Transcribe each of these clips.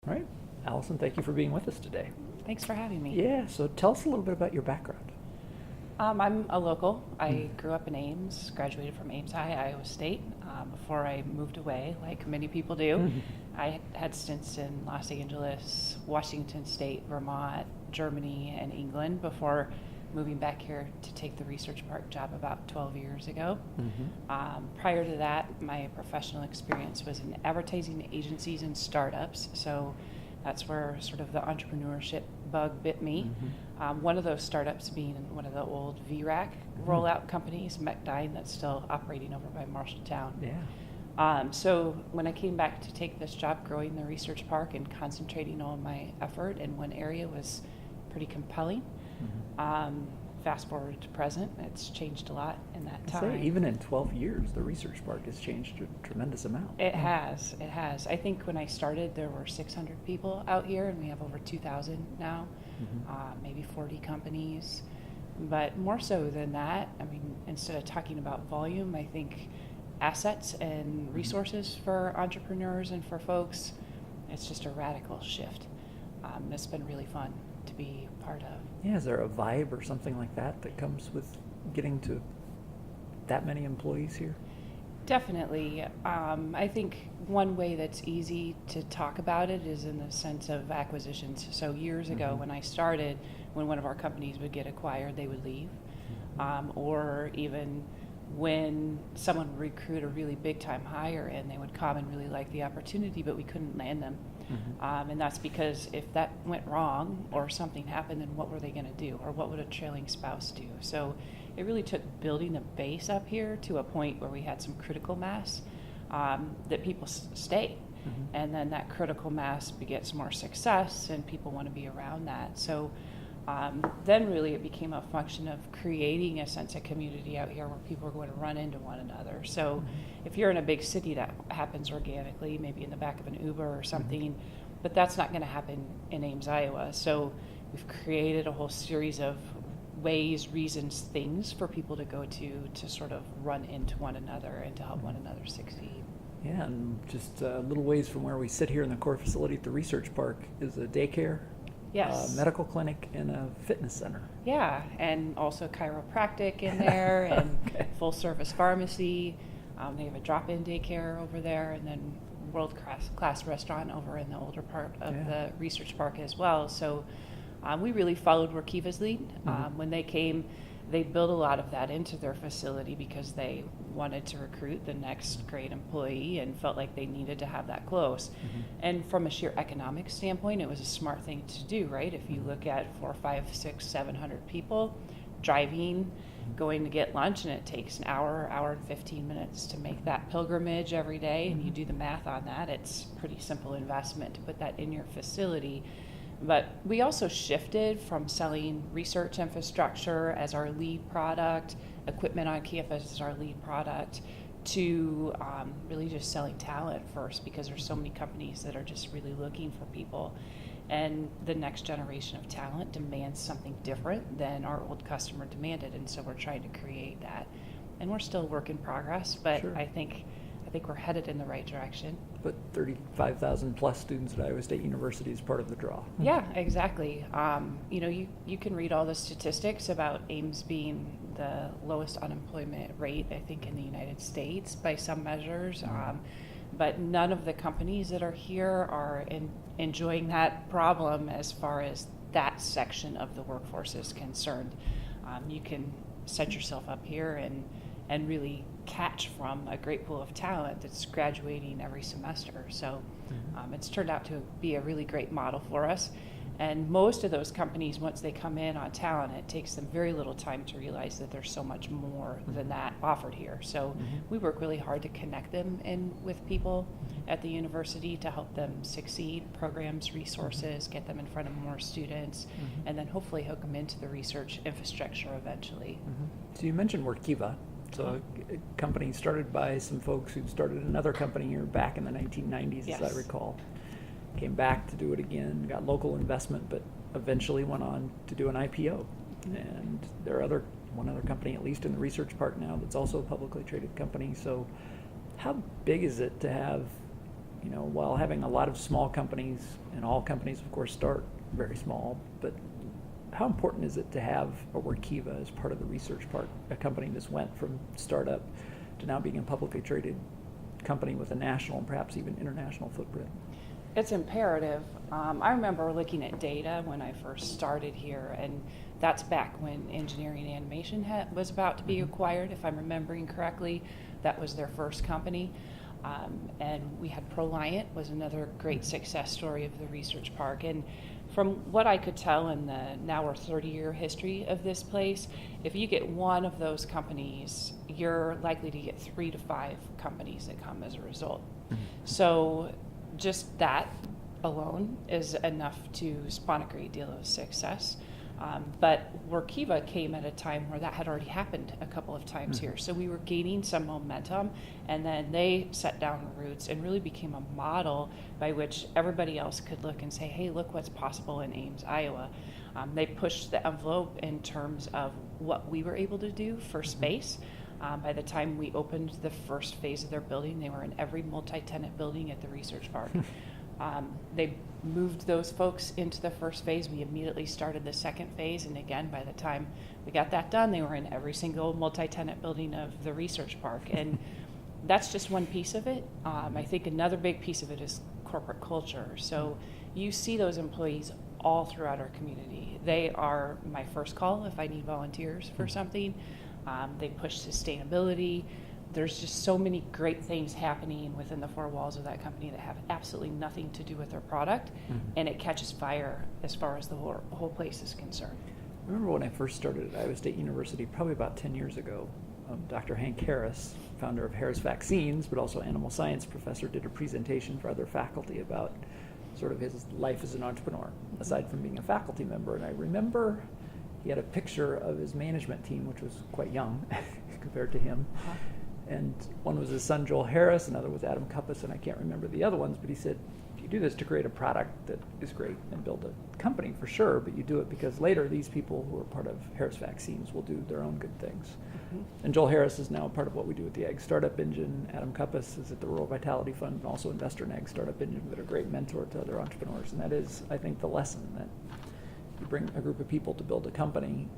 All right. Allison, thank you for being with us today. Thanks for having me. Yeah, so tell us a little bit about your background. I'm a local. I grew up in Ames, graduated from Ames High, Iowa State. Before I moved away, like many people do, I had stints in Los Angeles, Washington State, Vermont, Germany, and England before moving back here to take the Research Park job about 12 years ago. Prior to that, my professional experience was in advertising agencies and startups. So that's where sort of the entrepreneurship bug bit me. One of those startups being one of the old VRAC rollout companies, Mecdyne, that's still operating over by Marshalltown. Yeah. So when I came back to take this job, growing the research park and concentrating all my effort in one area was pretty compelling. Fast forward to present, it's changed a lot in that time. Even in 12 years, the research park has changed a tremendous amount. It has. I think when I started, there were 600 people out here, and we have over 2,000 now, maybe 40 companies. But more so than that, I mean, instead of talking about volume, I think assets and resources for entrepreneurs and for folks, it's just a radical shift. It's been really fun to be part of. Yeah, is there a vibe or something like that that comes with getting to that many employees here? Definitely. I think one way that's easy to talk about it is in the sense of acquisitions. So years ago when I started, when one of our companies would get acquired, they would leave. Or even when someone would recruit a really big time hire and they would come and really like the opportunity, but we couldn't land them. And that's because if that went wrong or something happened, then what were they going to do? Or what would a trailing spouse do? So it really took building a base up here to a point where we had some critical mass that people stay. And then that critical mass begets more success and people want to be around that. So then really it became a function of creating a sense of community out here where people are going to run into one another. So if you're in a big city, that happens organically, maybe in the back of an Uber or something, but that's not going to happen in Ames, Iowa. So we've created a whole series of ways, reasons, things for people to go to sort of run into one another and to help one another succeed. Yeah, and just little ways from where we sit here in the core facility at the Research Park is a daycare, Yes. medical clinic, and a fitness center. Yeah, and also chiropractic in there and full service pharmacy. They have a drop-in daycare over there, and then world-class restaurant over in the older part of the research park as well. So we really followed Workiva's lead. When they came, they built a lot of that into their facility because they wanted to recruit the next great employee and felt like they needed to have that close. And from a sheer economic standpoint, it was a smart thing to do, right? If you look at 400, 500, 600, 700 people driving, going to get lunch, and it takes an hour and 15 minutes to make that pilgrimage every day, and you do the math on that, it's a pretty simple investment to put that in your facility. But we also shifted from selling research infrastructure as our lead product, equipment on campus as our lead product, to really just selling talent first, because there's so many companies that are just really looking for people. And the next generation of talent demands something different than our old customer demanded, and so we're trying to create that. And we're still a work in progress, but I think we're headed in the right direction. But 35,000 plus students at Iowa State University is part of the draw. Yeah, exactly. You can read all the statistics about Ames being the lowest unemployment rate, I think, in the United States by some measures. But none of the companies that are here are enjoying that problem as far as that section of the workforce is concerned. You can set yourself up here and really catch from a great pool of talent that's graduating every semester. So it's turned out to be a really great model for us. And most of those companies, once they come in on talent, it takes them very little time to realize that there's so much more than that offered here. So we work really hard to connect them in with people at the university to help them succeed, programs, resources, get them in front of more students, and then hopefully hook them into the research infrastructure eventually. So you mentioned Workiva. So a company started by some folks who started another company here back in the 1990s, as I recall. Came back to do it again, got local investment, but eventually went on to do an IPO. And there are one other company, at least in the research park now, that's also a publicly traded company. So how big is it to have while having a lot of small companies, and all companies, of course, start very small, but how important is it to have a Workiva as part of the Research Park, a company that's went from startup to now being a publicly traded company with a national and perhaps even international footprint? It's imperative. I remember looking at data when I first started here, and that's back when Engineering and Animation was about to be acquired, if I'm remembering correctly. That was their first company. And we had ProLiant, was another great success story of the Research Park. And from what I could tell in the now or 30-year history of this place, if you get one of those companies, you're likely to get 3 to 5 companies that come as a result. So just that alone is enough to spawn a great deal of success. But Workiva came at a time where that had already happened a couple of times here. So we were gaining some momentum, and then they set down roots and really became a model by which everybody else could look and say, hey, look what's possible in Ames, Iowa. They pushed the envelope in terms of what we were able to do for space. By the time we opened the first phase of their building, they were in every multi-tenant building at the Research Park. They moved those folks into the first phase. We immediately started the second phase, and again, by the time we got that done, they were in every single multi-tenant building of the Research Park. And that's just one piece of it. I think another big piece of it is corporate culture. So you see those employees all throughout our community. They are my first call if I need volunteers for something. They push sustainability. There's just so many great things happening within the 4 walls of that company that have absolutely nothing to do with their product, and it catches fire as far as the whole place is concerned. I remember when I first started at Iowa State University, probably about 10 years ago, Dr. Hank Harris, founder of Harris Vaccines, but also animal science professor, did a presentation for other faculty about sort of his life as an entrepreneur, aside from being a faculty member. And I remember he had a picture of his management team, which was quite young compared to him. And one was his son, Joel Harris, another was Adam Cuppus, and I can't remember the other ones, but he said, you do this to create a product that is great and build a company for sure, but you do it because later these people who are part of Harris Vaccines will do their own good things. And Joel Harris is now part of what we do at the Ag Startup Engine. Adam Cuppus is at the Rural Vitality Fund and also Investor in Ag Startup Engine, that are a great mentor to other entrepreneurs. And that is, I think, the lesson, that you bring a group of people to build a company,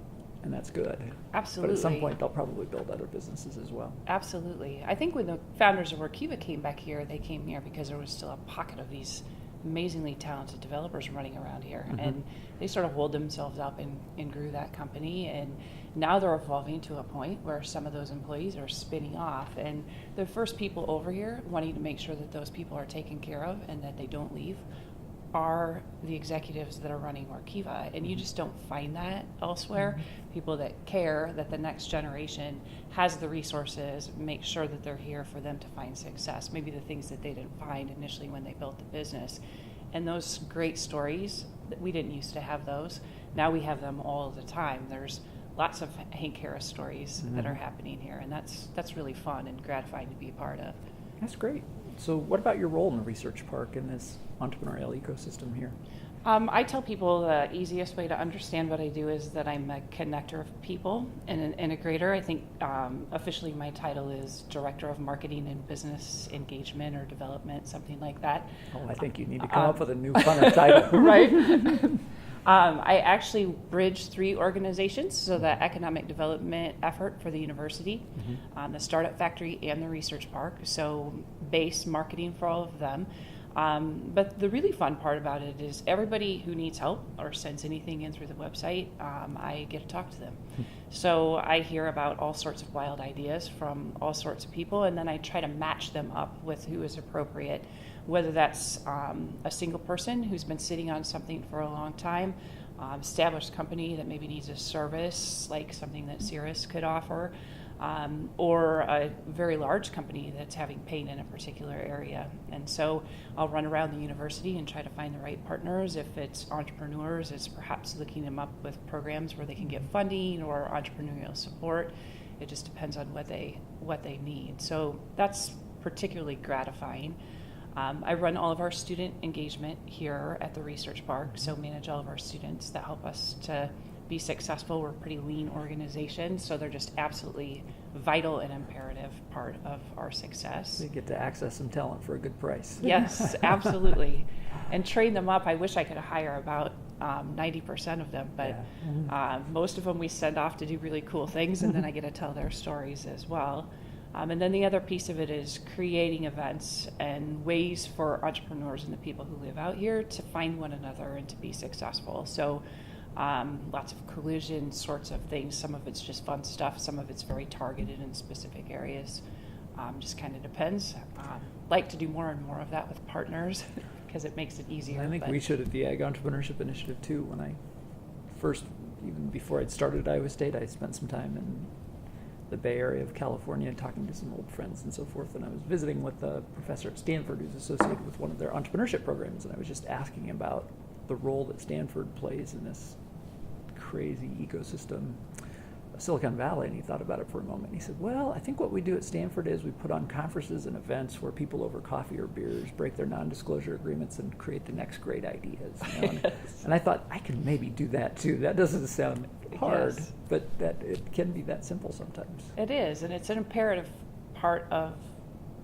and that's good. Absolutely. But at some point, they'll probably build other businesses as well. Absolutely. I think when the founders of Workiva came back here, they came here because there was still a pocket of these amazingly talented developers running around here. And they sort of rolled themselves up and grew that company. And now they're evolving to a point where some of those employees are spinning off. And the first people over here wanting to make sure that those people are taken care of and that they don't leave are the executives that are running Workiva, and you just don't find that elsewhere. People that care that the next generation has the resources, make sure that they're here for them to find success, maybe the things that they didn't find initially when they built the business. And those great stories, we didn't used to have those. Now we have them all the time. There's lots of Hank Harris stories that are happening here, and that's really fun and gratifying to be a part of. That's great. So what about your role in the Research Park in this entrepreneurial ecosystem here? I tell people the easiest way to understand what I do is that I'm a connector of people and an integrator. I think officially my title is Director of Marketing and Business Engagement or Development, something like that. Oh, I think you need to come up with a new funner title. Right. I actually bridge 3 organizations, so the economic development effort for the university, the Startup Factory, and the Research Park, so base marketing for all of them. But the really fun part about it is everybody who needs help or sends anything in through the website, I get to talk to them. So I hear about all sorts of wild ideas from all sorts of people, and then I try to match them up with who is appropriate, whether that's a single person who's been sitting on something for a long time, established company that maybe needs a service like something that Cirrus could offer, or a very large company that's having pain in a particular area. And so I'll run around the university and try to find the right partners. If it's entrepreneurs, it's perhaps looking them up with programs where they can get funding or entrepreneurial support. It just depends on what they need. So that's particularly gratifying. I run all of our student engagement here at the Research Park, so manage all of our students that help us to be successful. We're a pretty lean organization, so they're just absolutely vital and imperative part of our success. So you get to access some talent for a good price. Yes, absolutely. And train them up. I wish I could hire about 90% of them, but most of them we send off to do really cool things, and then I get to tell their stories as well. And then the other piece of it is creating events and ways for entrepreneurs and the people who live out here to find one another and to be successful. So lots of collision sorts of things. Some of it's just fun stuff. Some of it's very targeted in specific areas. Just kind of depends. Like to do more and more of that with partners because it makes it easier. I think we should at the Ag Entrepreneurship Initiative too. When I first, even before I'd started at Iowa State, I spent some time in the Bay Area of California talking to some old friends and so forth. And I was visiting with a professor at Stanford who's associated with one of their entrepreneurship programs. And I was just asking about the role that Stanford plays in this crazy ecosystem of Silicon Valley. And he thought about it for a moment. And he said, well, I think what we do at Stanford is we put on conferences and events where people over coffee or beers break their non-disclosure agreements and create the next great ideas. You know? And I thought, I could maybe do that too. That doesn't sound hard, yes. But that it can be that simple sometimes. It is, and it's an imperative part of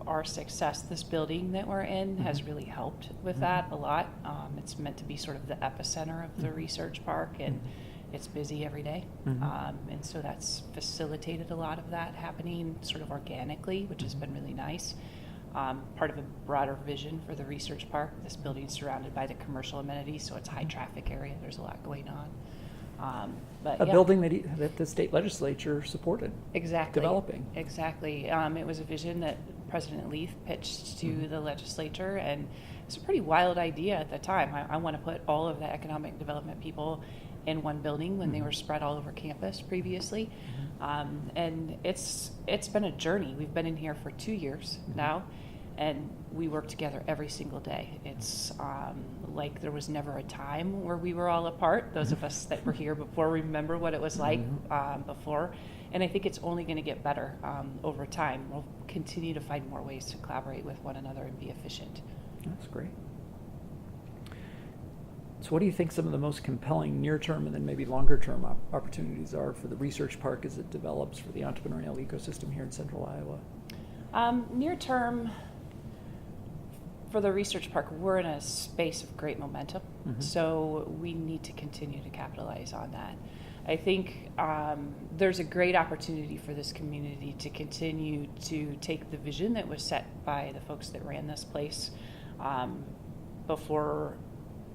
our success. This building that we're in has really helped with that a lot. It's meant to be sort of the epicenter of the research park, and it's busy every day. And so that's facilitated a lot of that happening sort of organically, which has been really nice. Part of a broader vision for the research park. This building is surrounded by the commercial amenities, so it's a high traffic area. There's a lot going on. But a building that the state legislature supported developing. Exactly. It was a vision that President Leaf pitched to the legislature, and it's a pretty wild idea at the time. I want to put all of the economic development people in one building when they were spread all over campus previously. And it's been a journey. We've been in here for 2 years now, and we work together every single day. It's like there was never a time where we were all apart. Those of us that were here before remember what it was like before. And I think it's only going to get better over time. We'll continue to find more ways to collaborate with one another and be efficient. That's great. So what do you think some of the most compelling near-term and then maybe longer-term opportunities are for the research park as it develops for the entrepreneurial ecosystem here in Central Iowa? Near-term, for the research park, we're in a space of great momentum, so we need to continue to capitalize on that. I think there's a great opportunity for this community to continue to take the vision that was set by the folks that ran this place before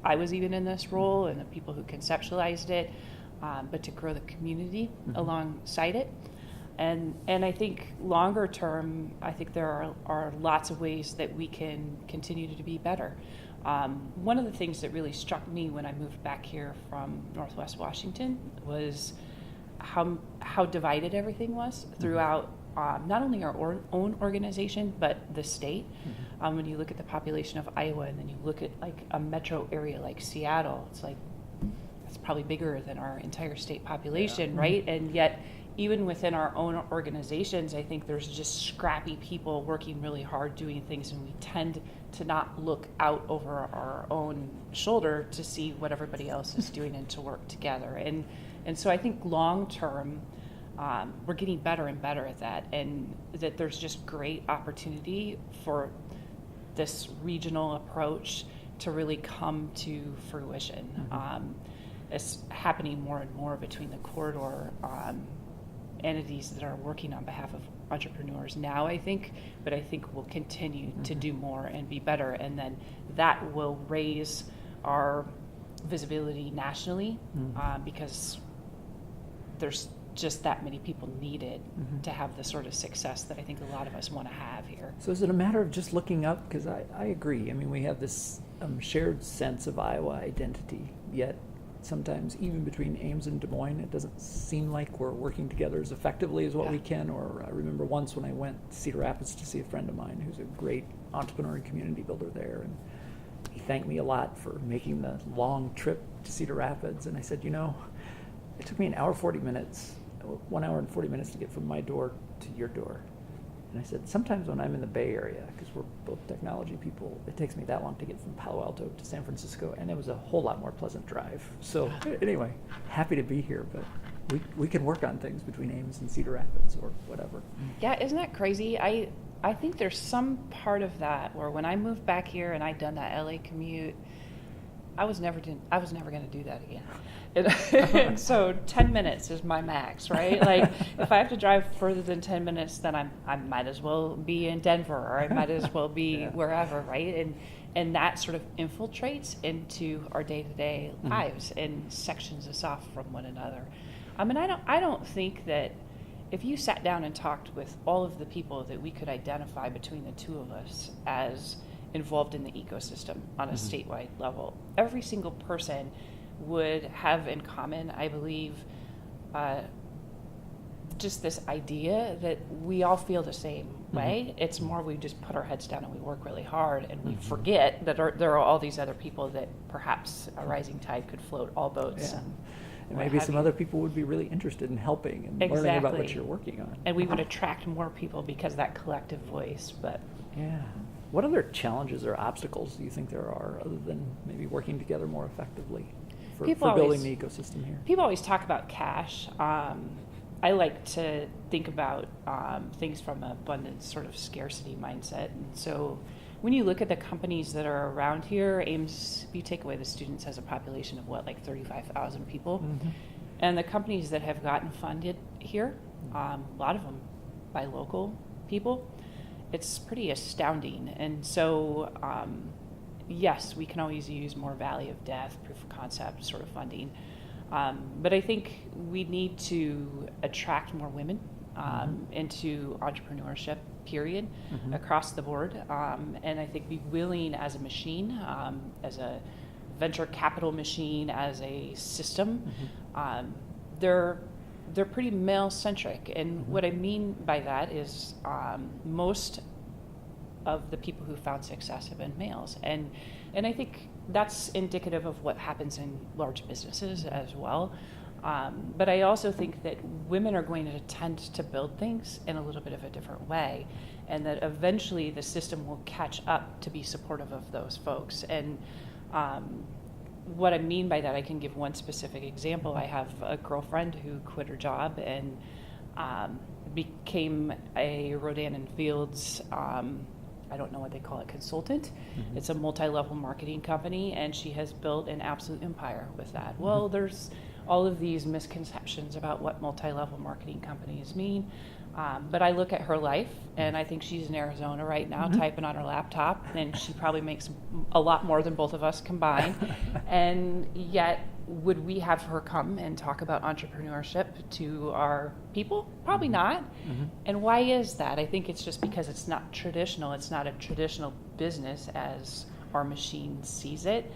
I was even in this role, and the people who conceptualized it, but to grow the community alongside it. And I think longer term, I think there are lots of ways that we can continue to be better. One of the things that really struck me when I moved back here from Northwest Washington was how divided everything was throughout not only our own organization, but the state. When you look at the population of Iowa, and then you look at like a metro area like Seattle, it's like, it's probably bigger than our entire state population, right? And yet, even within our own organizations, I think there's just scrappy people working really hard doing things, and we tend to not look out over our own shoulder to see what everybody else is doing and to work together. And so I think long term, we're getting better and better at that, and that there's just great opportunity for this regional approach to really come to fruition. It's happening more and more between the corridor entities that are working on behalf of entrepreneurs now, I think, but I think we'll continue to do more and be better, and then that will raise our visibility nationally because there's just that many people needed to have the sort of success that I think a lot of us want to have here. So is it a matter of just looking up? Because I agree. I mean, we have this shared sense of Iowa identity, yet sometimes even between Ames and Des Moines, it doesn't seem like we're working together as effectively as what we can. Or I remember once when I went to Cedar Rapids to see a friend of mine who's a great entrepreneur and community builder there, and he thanked me a lot for making the long trip to Cedar Rapids. And I said, you know, it took me 1 hour and 40 minutes to get from my door to your door. And I said, sometimes when I'm in the Bay Area, because we're both technology people, it takes me that long to get from Palo Alto to San Francisco, and it was a whole lot more pleasant drive. So anyway, happy to be here, but we can work on things between Ames and Cedar Rapids or whatever. Yeah, isn't that crazy? I think there's some part of that where when I moved back here and I'd done that LA commute, I was never going to do that again. And so 10 minutes is my max, right? Like if I have to drive further than 10 minutes, then I might as well be in Denver, or I might as well be wherever, right? And that sort of infiltrates into our day-to-day lives and sections us off from one another. I mean, I don't think that if you sat down and talked with all of the people that we could identify between the two of us as involved in the ecosystem on a statewide level, every single person would have in common, I believe, just this idea that we all feel the same way. It's more we just put our heads down and we work really hard, and we forget that there are all these other people that perhaps a rising tide could float all boats. Yeah. And maybe some other people would be really interested in helping and learning about what you're working on. And we would attract more people because of that collective voice. But yeah. What other challenges or obstacles do you think there are, other than maybe working together more effectively for building the ecosystem here? People always talk about cash. I like to think about things from an abundance sort of scarcity mindset. And so when you look at the companies that are around here, Ames, if you take away the students, has a population of like 35,000 people. And the companies that have gotten funded here, a lot of them by local people, it's pretty astounding. And so, yes, we can always use more valley of death, proof of concept sort of funding. But I think we need to attract more women into entrepreneurship, period, across the board. And I think be willing as a machine, as a venture capital machine, as a system. They're pretty male-centric. And what I mean by that is most of the people who found success have been males. And I think that's indicative of what happens in large businesses as well. But I also think that women are going to tend to build things in a little bit of a different way, and that eventually the system will catch up to be supportive of those folks. And what I mean by that, I can give one specific example. I have a girlfriend who quit her job and became a Rodan and Fields, I don't know what they call it, consultant. It's a multi-level marketing company, and she has built an absolute empire with that. Well, there's all of these misconceptions about what multi-level marketing companies mean. But I look at her life, and I think she's in Arizona right now typing on her laptop, and she probably makes a lot more than both of us combined. And yet, would we have her come and talk about entrepreneurship to our people? Probably not. And why is that? I think it's just because it's not traditional. It's not a traditional business as our machine sees it.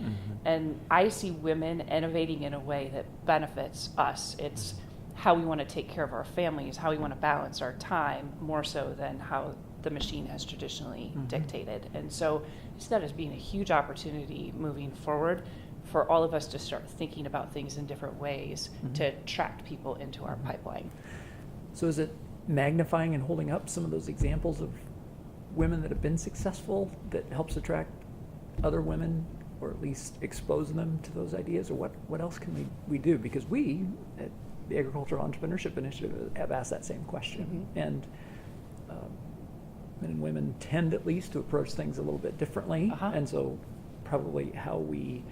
And I see women innovating in a way that benefits us. It's how we want to take care of our families, how we want to balance our time, more so than how the machine has traditionally dictated. And so I see that as being a huge opportunity moving forward for all of us to start thinking about things in different ways to attract people into our pipeline. So is it magnifying and holding up some of those examples of women that have been successful that helps attract other women, or at least expose them to those ideas? Or what else can we do? Because we at the Agricultural Entrepreneurship Initiative have asked that same question. And men and women tend at least to approach things a little bit differently. And so probably how we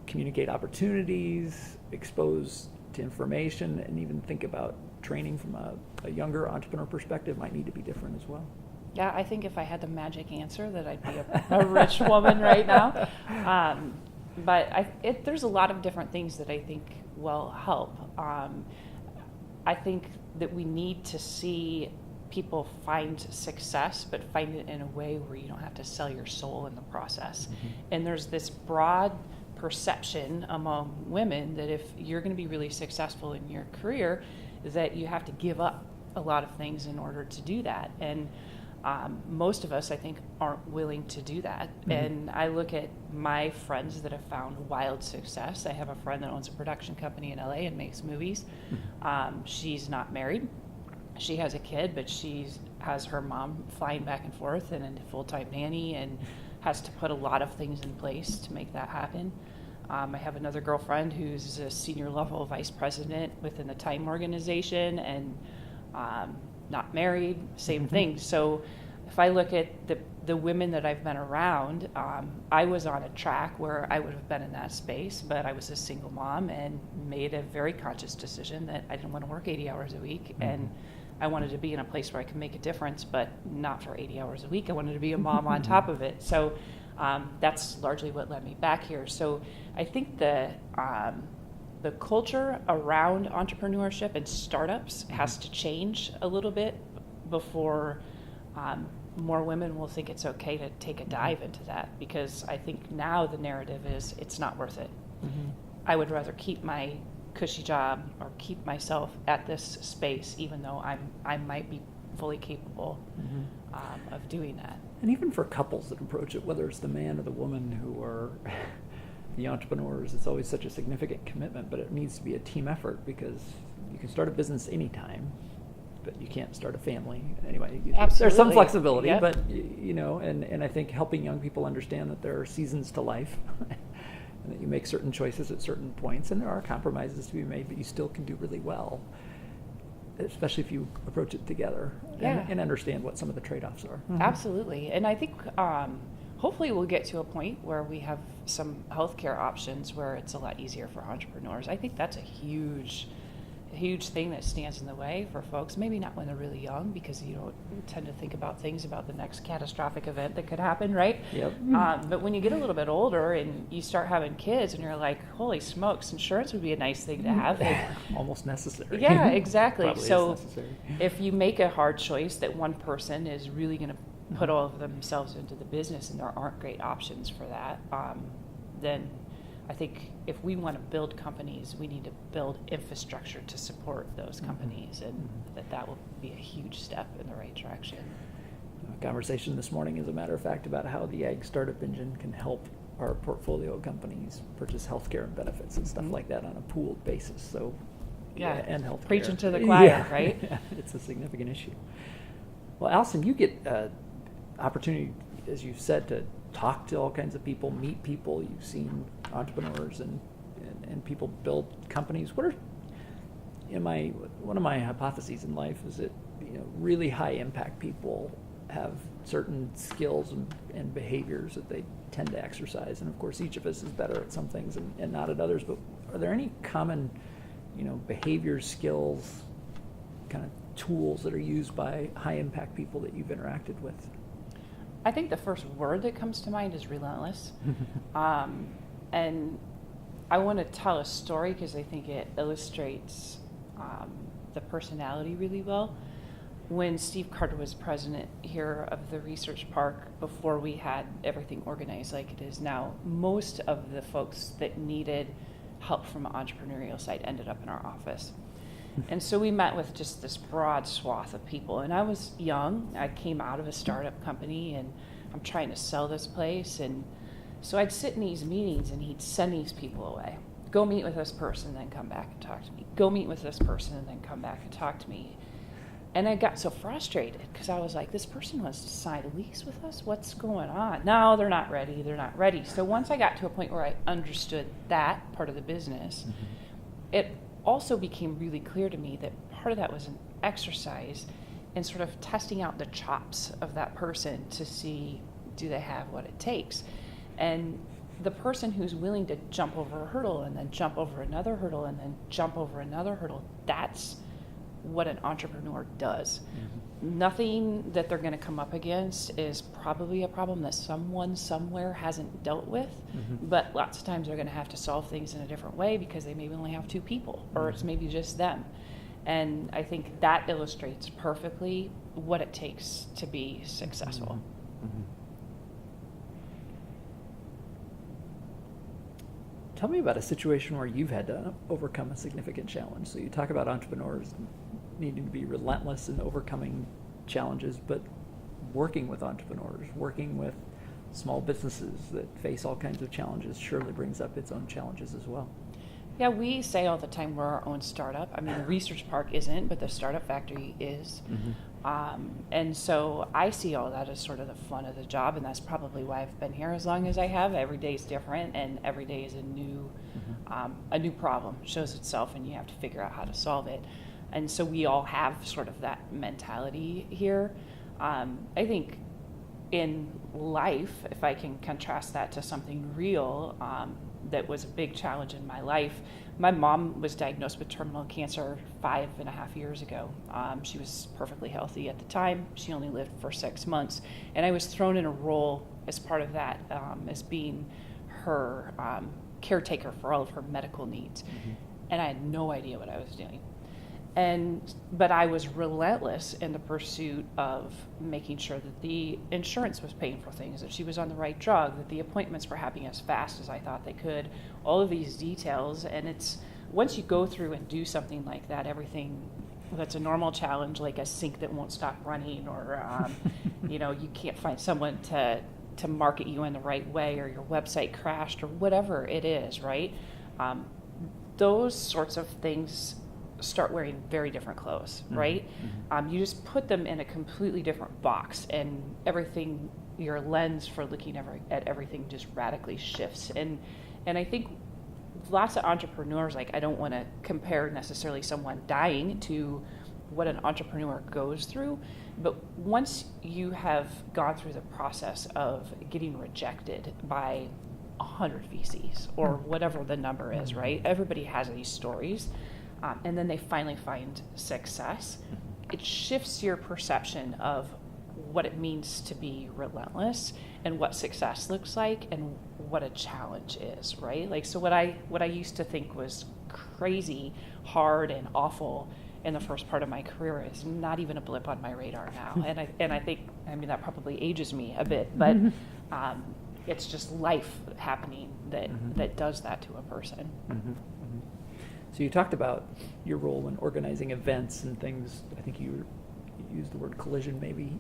communicate opportunities, expose to information, and even think about training from a younger entrepreneur perspective might need to be different as well. Yeah, I think if I had the magic answer that I'd be a rich woman right now. But there's a lot of different things that I think will help. I think that we need to see people find success, but find it in a way where you don't have to sell your soul in the process. And there's this broad perception among women that if you're going to be really successful in your career, that you have to give up a lot of things in order to do that. And most of us, I think, aren't willing to do that. And I look at my friends that have found wild success. I have a friend that owns a production company in LA and makes movies. She's not married. She has a kid, but she's has her mom flying back and forth and a full-time nanny, and has to put a lot of things in place to make that happen. I have another girlfriend who's a senior level vice president within the Time organization, and not married, same thing. So if I look at the women that I've been around, I was on a track where I would have been in that space, but I was a single mom and made a very conscious decision that I didn't want to work 80 hours a week, and I wanted to be in a place where I could make a difference, but not for 80 hours a week. I wanted to be a mom on top of it. So that's largely what led me back here. So I think the culture around entrepreneurship and startups has to change a little bit before more women will think it's okay to take a dive into that, because I think now the narrative is it's not worth it. I would rather keep my cushy job or keep myself at this space, even though I might be fully capable of doing that. And even for couples that approach it, whether it's the man or the woman who are the entrepreneurs, it's always such a significant commitment, but it needs to be a team effort, because you can start a business anytime, but you can't start a family. Anyway, there's some flexibility, but and I think helping young people understand that there are seasons to life and that you make certain choices at certain points, and there are compromises to be made, but you still can do really well, especially if you approach it together and understand what some of the trade-offs are. Absolutely. And I think hopefully we'll get to a point where we have some healthcare options where it's a lot easier for entrepreneurs. I think that's a huge thing that stands in the way for folks, maybe not when they're really young, because you don't tend to think about things about the next catastrophic event that could happen, right? Yep. But when you get a little bit older and you start having kids and you're like, holy smokes, insurance would be a nice thing to have. Almost necessary. Yeah, exactly. Probably so is necessary. If you make a hard choice that one person is really going to put all of themselves into the business and there aren't great options for that, then I think if we want to build companies, we need to build infrastructure to support those companies, and that will be a huge step in the right direction. A conversation this morning, as a matter of fact, about how the Ag Startup Engine can help our portfolio companies purchase healthcare and benefits and stuff like that on a pooled basis. So, and healthcare. Preaching to the choir, right? Yeah, it's a significant issue. Well, Alison, you get opportunity, as you've said, to talk to all kinds of people, meet people. You've seen entrepreneurs and people build companies. What are one of my hypotheses in life is that really high impact people have certain skills and behaviors that they tend to exercise, and of course each of us is better at some things and not at others. But are there any common behaviors, skills, kind of tools that are used by high impact people that you've interacted with? I think the first word that comes to mind is relentless. And I want to tell a story because I think it illustrates the personality really well. When Steve Carter was president here of the Research Park, before we had everything organized like it is now, most of the folks that needed help from the entrepreneurial side ended up in our office. And so we met with just this broad swath of people. And I was young. I came out of a startup company, and I'm trying to sell this place. And so I'd sit in these meetings, and he'd send these people away. Go meet with this person, then come back and talk to me. Go meet with this person, and then come back and talk to me. And I got so frustrated because I was like, this person wants to sign a lease with us? What's going on? No, they're not ready. They're not ready. So once I got to a point where I understood that part of the business, it also became really clear to me that part of that was an exercise in sort of testing out the chops of that person to see, do they have what it takes? And the person who's willing to jump over a hurdle and then jump over another hurdle and then jump over another hurdle, that's what an entrepreneur does. Nothing that they're going to come up against is probably a problem that someone somewhere hasn't dealt with, but lots of times they're going to have to solve things in a different way because they maybe only have two people, or it's maybe just them. And I think that illustrates perfectly what it takes to be successful. Tell me about a situation where you've had to overcome a significant challenge. So you talk about entrepreneurs needing to be relentless in overcoming challenges, but working with entrepreneurs, working with small businesses that face all kinds of challenges surely brings up its own challenges as well. Yeah, we say all the time we're our own startup. I mean, the Research Park isn't, but the Startup Factory is. And so I see all that as sort of the fun of the job, and that's probably why I've been here as long as I have. Every day is different, and every day is a new problem shows itself, and you have to figure out how to solve it. And so we all have sort of that mentality here. I think in life, if I can contrast that to something real, that was a big challenge in my life. My mom was diagnosed with terminal cancer 5.5 years ago. She was perfectly healthy at the time. She only lived for 6 months. And I was thrown in a role as part of that, as being her caretaker for all of her medical needs. And I had no idea what I was doing. But I was relentless in the pursuit of making sure that the insurance was paying for things, that she was on the right drug, that the appointments were happening as fast as I thought they could, all of these details. And it's, once you go through and do something like that, everything that's a normal challenge, like a sink that won't stop running, or you can't find someone to market you in the right way, or your website crashed, or whatever it is, right? Those sorts of thats start wearing very different clothes, right? You just put them in a completely different box, and everything, your lens for looking at everything just radically shifts. And I think lots of entrepreneurs, like, I don't want to compare necessarily someone dying to what an entrepreneur goes through, but once you have gone through the process of getting rejected by 100 VCs or whatever the number is, right? Everybody has these stories. And then they finally find success, it shifts your perception of what it means to be relentless, and what success looks like, and what a challenge is, right? Like, so what I used to think was crazy, hard, and awful in the first part of my career is not even a blip on my radar now. And I think, that probably ages me a bit, but it's just life happening that does that to a person. So you talked about your role in organizing events and things. I think you used the word collision, maybe,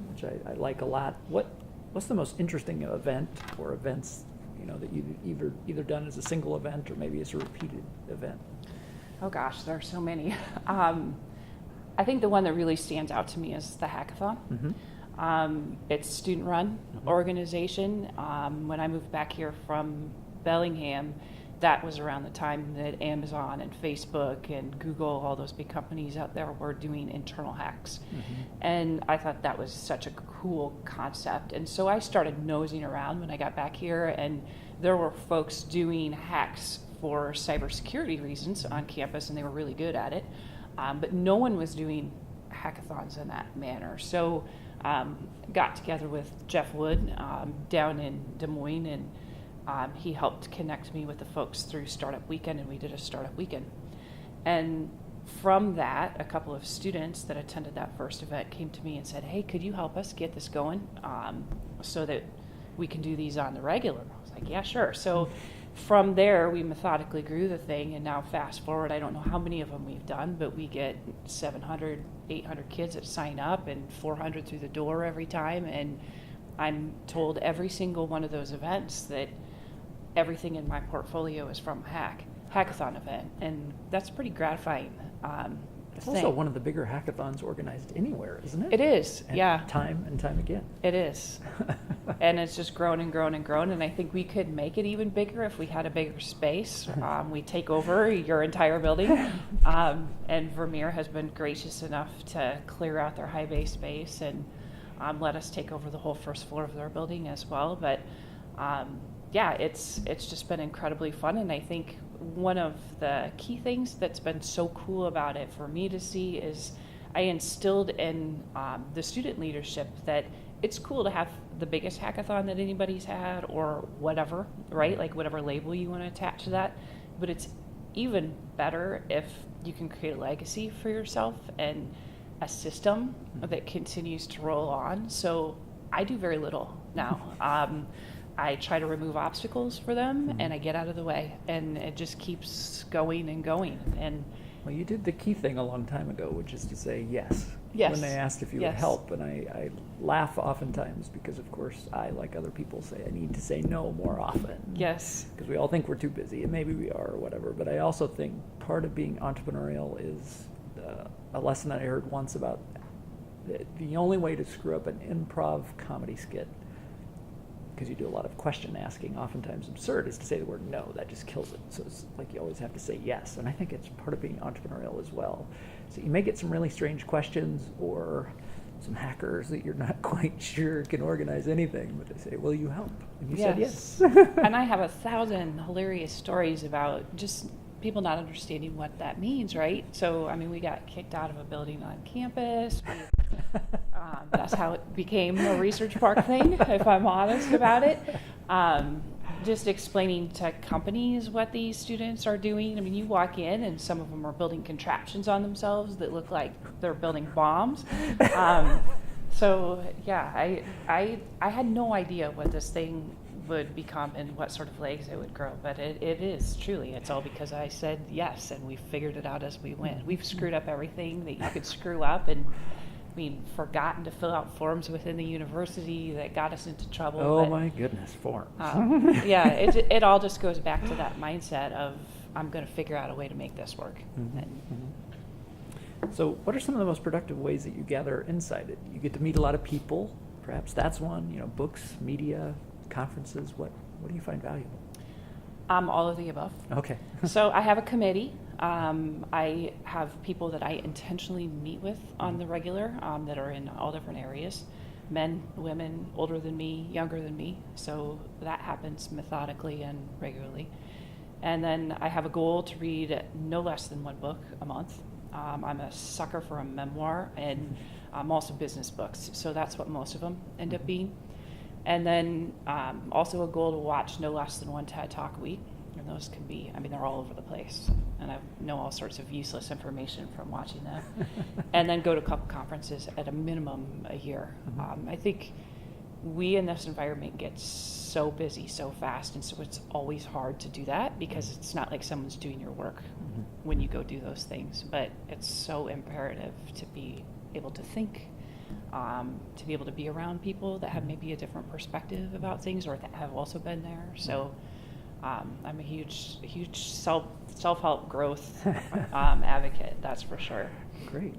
which I like a lot. What's the most interesting event or events that you've either done as a single event or maybe as a repeated event? Oh gosh, there are so many. I think the one that really stands out to me is the hackathon. It's student-run organization. When I moved back here from Bellingham, that was around the time that Amazon and Facebook and Google, all those big companies out there, were doing internal hacks. And I thought that was such a cool concept. And so I started nosing around when I got back here, and there were folks doing hacks for cybersecurity reasons on campus, and they were really good at it. But no one was doing hackathons in that manner. So got together with Jeff Wood down in Des Moines, and he helped connect me with the folks through Startup Weekend, and we did a Startup Weekend. And from that, a couple of students that attended that first event came to me and said, hey, could you help us get this going so that we can do these on the regular? I was like, yeah, sure. So from there, we methodically grew the thing, and now fast forward, I don't know how many of them we've done, but we get 700, 800 kids that sign up, and 400 through the door every time. And I'm told every single one of those events that everything in my portfolio is from a hackathon event, and that's pretty gratifying. It's also one of the bigger hackathons organized anywhere, isn't it? It is, and yeah. Time and time again. It is. And it's just grown and grown and grown, and I think we could make it even bigger if we had a bigger space. We take over your entire building, and Vermeer has been gracious enough to clear out their high bay space and let us take over the whole first floor of their building as well. But yeah, it's just been incredibly fun, and I think one of the key things that's been so cool about it for me to see is I instilled in the student leadership that it's cool to have the biggest hackathon that anybody's had, or whatever, right? Like whatever label you want to attach to that. But it's even better if you can create a legacy for yourself and a system that continues to roll on. So I do very little now. I try to remove obstacles for them, and I get out of the way, and it just keeps going and going. And well, you did the key thing a long time ago, which is to say yes. Yes. When they asked if you would help, and I laugh oftentimes because, of course, I, like other people, say I need to say no more often. Yes. Because we all think we're too busy, and maybe we are or whatever. But I also think part of being entrepreneurial is a lesson that I heard once about the only way to screw up an improv comedy skit, because you do a lot of question asking, oftentimes absurd, is to say the word no. That just kills it. So it's like you always have to say yes. And I think it's part of being entrepreneurial as well. So you may get some really strange questions or some hackers that you're not quite sure can organize anything, but they say, will you help? And you said yes. And I have 1,000 hilarious stories about just people not understanding what that means, right? So, I mean, we got kicked out of a building on campus. That's how it became a research park thing, if I'm honest about it. Just explaining to companies what these students are doing. I mean, you walk in and some of them are building contraptions on themselves that look like they're building bombs. So yeah, I had no idea what this thing would become and what sort of legs it would grow, but it is truly, it's all because I said yes, and we figured it out as we went. We've screwed up everything that you could screw up, and forgotten to fill out forms within the university that got us into trouble. Oh, my goodness, forms. Yeah, it all just goes back to that mindset of, I'm going to figure out a way to make this work. So what are some of the most productive ways that you gather insight? You get to meet a lot of people. Perhaps that's one, books, media, conferences. What do you find valuable? All of the above. Okay. So I have a committee. I have people that I intentionally meet with on the regular that are in all different areas, men, women, older than me, younger than me. So that happens methodically and regularly. And then I have a goal to read no less than one book a month. I'm a sucker for a memoir and also business books. So that's what most of them end up being. And then also a goal to watch no less than one TED Talk a week. And those can be, they're all over the place. And I know all sorts of useless information from watching them. And then go to a couple conferences at a minimum a year. I think we in this environment get so busy so fast, and so it's always hard to do that because it's not like someone's doing your work when you go do those things. But it's so imperative to be able to think, to be able to be around people that have maybe a different perspective about things or that have also been there. So I'm a huge self-help growth advocate, that's for sure. Great.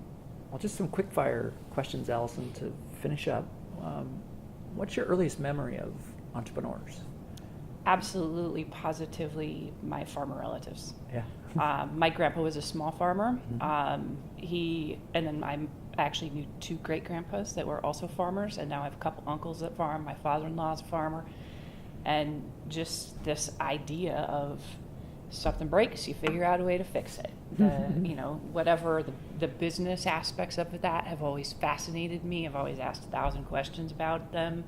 Well, just some quick fire questions, Alison, to finish up. What's your earliest memory of entrepreneurs? Absolutely, positively, my farmer relatives. Yeah. My grandpa was a small farmer. And then I actually knew 2 great-grandpas that were also farmers, and now I have a couple uncles that farm. My father-in-law's a farmer. And just this idea of something breaks, you figure out a way to fix it. Whatever the business aspects of that have always fascinated me. I've always asked 1,000 questions about them.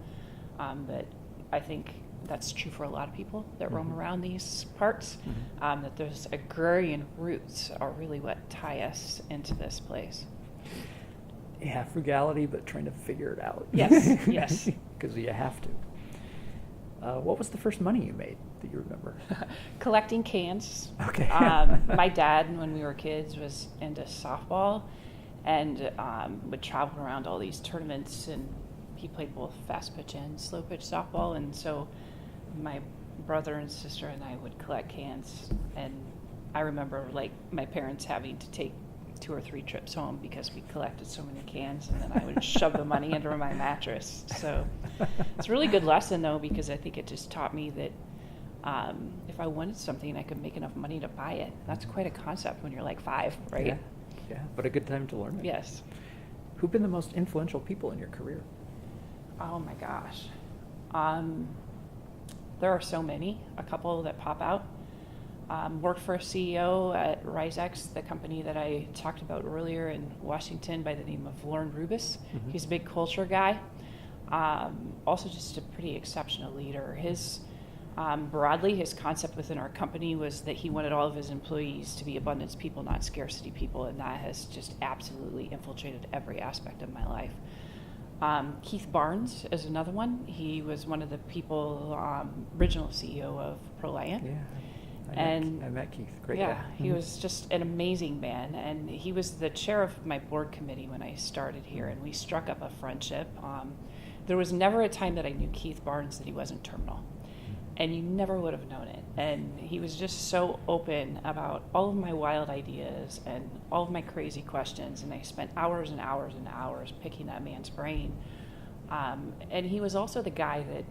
But I think that's true for a lot of people that roam around these parts, that those agrarian roots are really what tie us into this place. Yeah, frugality, but trying to figure it out. Yes, yes. Because you have to. What was the first money you made that you remember? Collecting cans. Okay. My dad, when we were kids, was into softball and would travel around all these tournaments, and he played both fast pitch and slow pitch softball. And so my brother and sister and I would collect cans. And I remember my parents having to take 2 or 3 trips home because we collected so many cans, and then I would shove the money under my mattress. So it's a really good lesson, though, because I think it just taught me that if I wanted something, I could make enough money to buy it. That's quite a concept when you're 5, right? Yeah, but a good time to learn it. Yes. Who've been the most influential people in your career? Oh my gosh. There are so many. A couple that pop out. Worked for a CEO at RiseX, the company that I talked about earlier in Washington, by the name of Lauren Rubis. He's a big culture guy. Also just a pretty exceptional leader. His broadly, his concept within our company was that he wanted all of his employees to be abundance people, not scarcity people, and that has just absolutely infiltrated every aspect of my life. Keith Barnes is another one. He was one of the people, original CEO of ProLiant. Yeah. I met Keith. Great guy. He was just an amazing man, and he was the chair of my board committee when I started here, and we struck up a friendship. There was never a time that I knew Keith Barnes that he wasn't terminal. and you never would have known it. And he was just so open about all of my wild ideas and all of my crazy questions, and I spent hours and hours and hours picking that man's brain. And he was also the guy that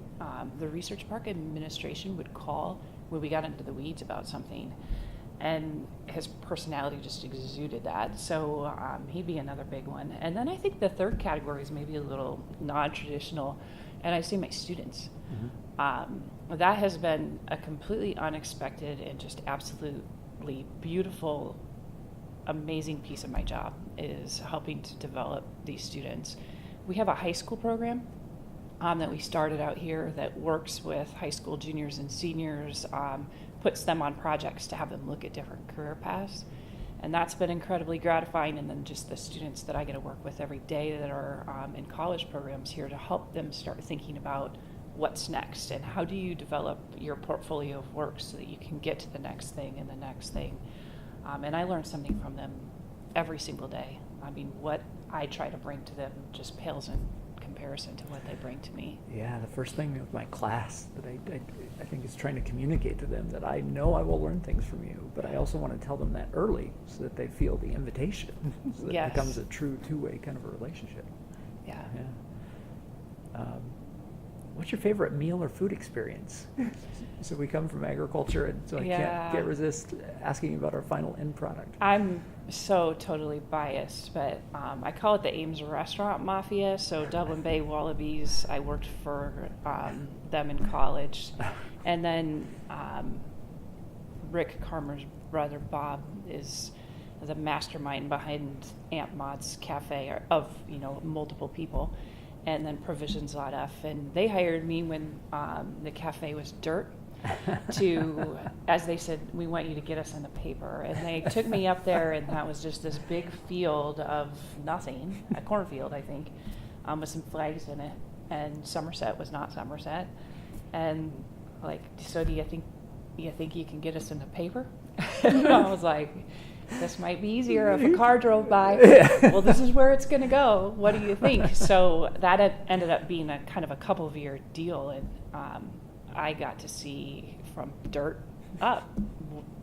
the Research Park administration would call when we got into the weeds about something. And his personality just exuded that. So he'd be another big one. And then I think the third category is maybe a little non-traditional, and I say my students. That has been a completely unexpected and just absolutely beautiful, amazing piece of my job, is helping to develop these students. We have a high school program that we started out here that works with high school juniors and seniors, puts them on projects to have them look at different career paths. And that's been incredibly gratifying. And then just the students that I get to work with every day that are in college programs here to help them start thinking about what's next and how do you develop your portfolio of work so that you can get to the next thing and the next thing. And I learn something from them every single day. I mean, what I try to bring to them just pales in comparison to what they bring to me. Yeah, the first thing with my class that I think is trying to communicate to them that I know I will learn things from you, but I also want to tell them that early so that they feel the invitation, so that Yes. it becomes a true two-way kind of a relationship. Yeah. What's your favorite meal or food experience? So we come from agriculture, and so I can't resist asking about our final end product. I'm so totally biased, but I call it the Ames Restaurant Mafia. So Dublin Bay Wallabies, I worked for them in college. And then Rick Carmer's brother, Bob, is the mastermind behind Aunt Maud's Cafe of, multiple people. And then Provisions Lot F. And they hired me when the cafe was dirt to, as they said, we want you to get us in the paper. And they took me up there, and that was just this big field of nothing, a cornfield, I think, with some flags in it. And Somerset was not Somerset. And so do you think you can get us in the paper? And I was like, this might be easier if a car drove by. Well, this is where it's going to go. What do you think? So that ended up being a kind of a couple of year deal, and I got to see from dirt up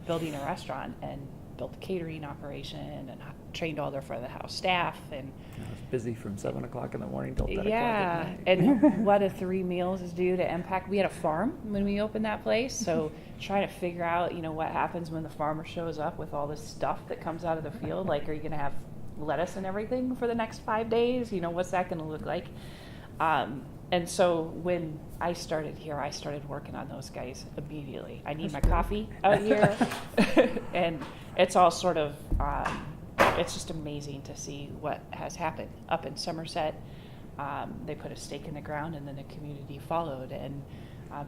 building a restaurant and built a catering operation and trained all their front of the house staff. And I was busy from 7 o'clock in the morning till 10 o'clock yeah, at night. and what do 3 meals do to impact? We had a farm when we opened that place, so trying to figure out, what happens when the farmer shows up with all this stuff that comes out of the field. Like, are you going to have lettuce and everything for the next 5 days? What's that going to look like? And so when I started here, I started working on those guys immediately. I need my coffee out here, and it's all sort of. It's just amazing to see what has happened up in Somerset. They put a stake in the ground, and then the community followed, and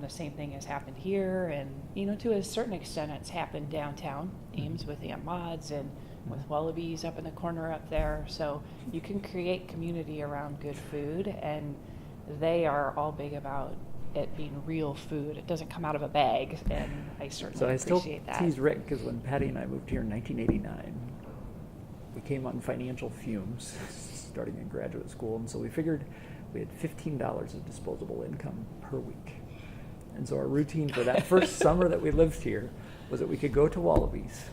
the same thing has happened here. And to a certain extent, it's happened downtown Ames with Aunt Maud's and with Wallabies up in the corner up there. So you can create community around good food, and they are all big about it being real food. It doesn't come out of a bag, and I certainly appreciate that. So I still tease Rick because when Patty and I moved here in 1989, we came on financial fumes starting in graduate school, and so we figured we had $15 of disposable income per week. And so our routine for that first summer that we lived here was that we could go to Wallabies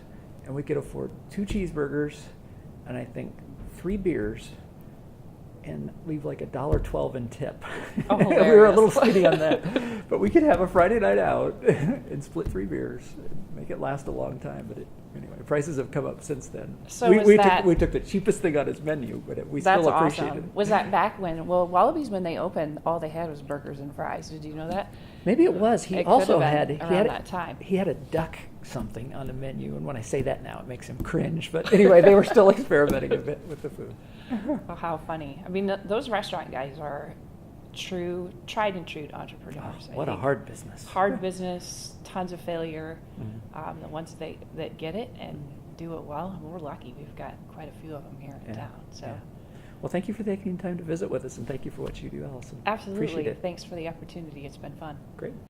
and we could afford 2 cheeseburgers and I think 3 beers and leave like $1.12 in tip. Oh, we were a little skinny on that. But we could have a Friday night out and split 3 beers and make it last a long time. But anyway, prices have come up since then. So we took the cheapest thing on his menu, but we still appreciated it. Was that back when, Wallabies, when they opened, all they had was burgers and fries. Did you know that? Maybe it was. He had that time. He had a duck something on the menu, and when I say that now, it makes him cringe. But anyway, they were still experimenting a bit with the food. Oh, how funny. I mean, those restaurant guys are tried and true entrepreneurs. What a hard business. Hard business, tons of failure. Mm-hmm. The ones that get it and do it well, we're lucky. We've got quite a few of them here in town. So. Yeah. Well, thank you for taking time to visit with us, and thank you for what you do, Alison. Absolutely. Appreciate it. Thanks for the opportunity. It's been fun. Great.